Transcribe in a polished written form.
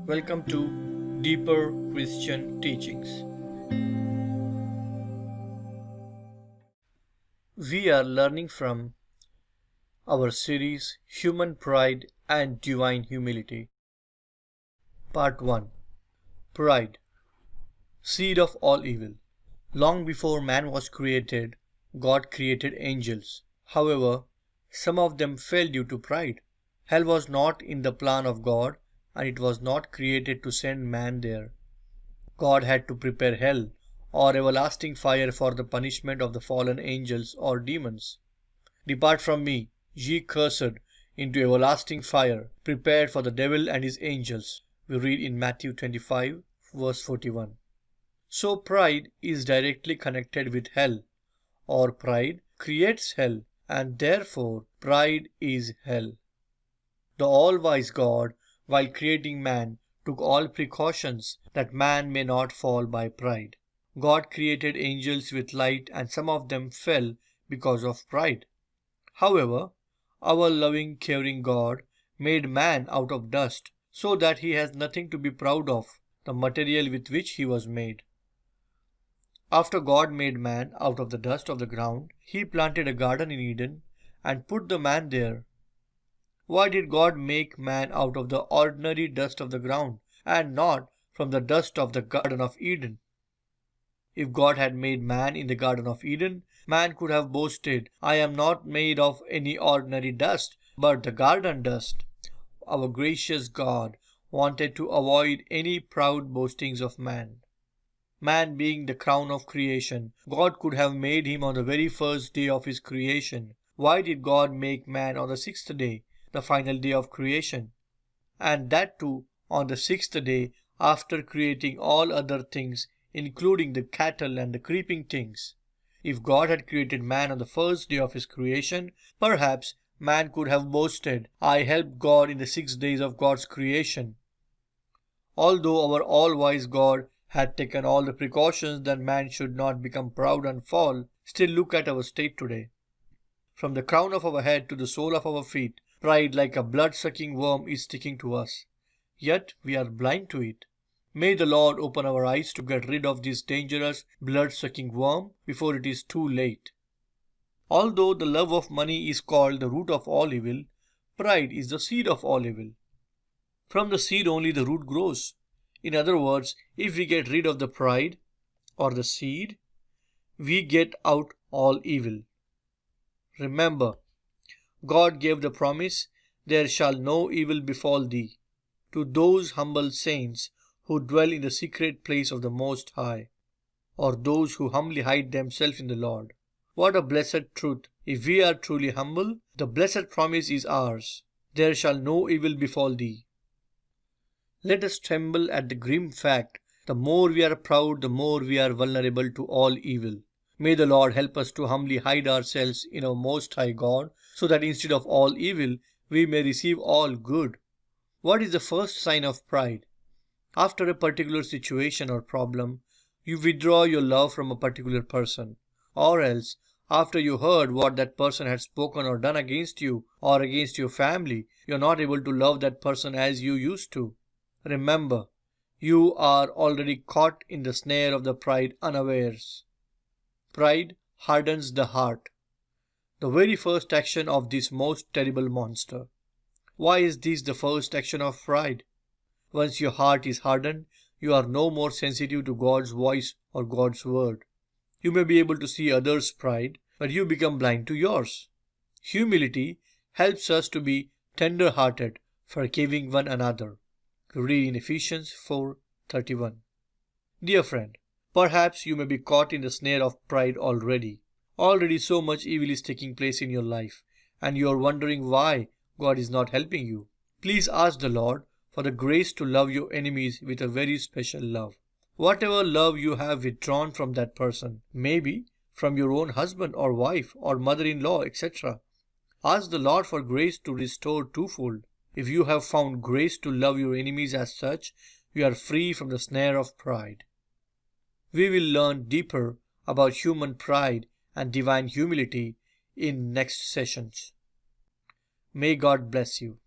Welcome to Deeper Christian Teachings. We are learning from our series Human Pride and Divine Humility. Part 1. Pride, Seed of All Evil. Long before man was created, God created angels. However, some of them fell due to pride. Hell was not in the plan of God, and it was not created to send man there. God had to prepare hell or everlasting fire for the punishment of the fallen angels or demons. Depart from me, ye cursed, into everlasting fire, prepared for the devil and his angels. We read in Matthew 25, verse 41. So pride is directly connected with hell, or pride creates hell, and therefore pride is hell. The all-wise God, while creating man, took all precautions that man may not fall by pride. God created angels with light, and some of them fell because of pride. However, our loving, caring God made man out of dust, so that he has nothing to be proud of, the material with which he was made. After God made man out of the dust of the ground, he planted a garden in Eden and put the man there. Why did God make man out of the ordinary dust of the ground and not from the dust of the Garden of Eden? If God had made man in the Garden of Eden, man could have boasted, I am not made of any ordinary dust, but the garden dust. Our gracious God wanted to avoid any proud boastings of man. Man being the crown of creation, God could have made him on the very first day of his creation. Why did God make man on the sixth day, the final day of creation? And that too on the sixth day after creating all other things, including the cattle and the creeping things. If God had created man on the first day of his creation, perhaps man could have boasted, I helped God in the 6 days of God's creation. Although our all-wise God had taken all the precautions that man should not become proud and fall, still look at our state today. From the crown of our head to the sole of our feet, pride like a blood-sucking worm is sticking to us. Yet we are blind to it. May the Lord open our eyes to get rid of this dangerous blood-sucking worm before it is too late. Although the love of money is called the root of all evil, pride is the seed of all evil. From the seed only the root grows. In other words, if we get rid of the pride or the seed, we get out all evil. Remember, God gave the promise, there shall no evil befall thee, to those humble saints who dwell in the secret place of the Most High, or those who humbly hide themselves in the Lord. What a blessed truth! If we are truly humble, the blessed promise is ours. There shall no evil befall thee. Let us tremble at the grim fact, the more we are proud, the more we are vulnerable to all evil. May the Lord help us to humbly hide ourselves in our Most High God, so that instead of all evil, we may receive all good. What is the first sign of pride? After a particular situation or problem, you withdraw your love from a particular person. Or else, after you heard what that person had spoken or done against you or against your family, you are not able to love that person as you used to. Remember, you are already caught in the snare of the pride unawares. Pride hardens the heart, the very first action of this most terrible monster. Why is this the first action of pride? Once your heart is hardened, you are no more sensitive to God's voice or God's word. You may be able to see others' pride, but you become blind to yours. Humility helps us to be tender-hearted, forgiving one another. Read in Ephesians 4:31. Dear friend, perhaps you may be caught in the snare of pride already. Already so much evil is taking place in your life, and you are wondering why God is not helping you. Please ask the Lord for the grace to love your enemies with a very special love. Whatever love you have withdrawn from that person, maybe from your own husband or wife or mother-in-law, etc. Ask the Lord for grace to restore twofold. If you have found grace to love your enemies as such, you are free from the snare of pride. We will learn deeper about human pride and divine humility in next sessions. May God bless you.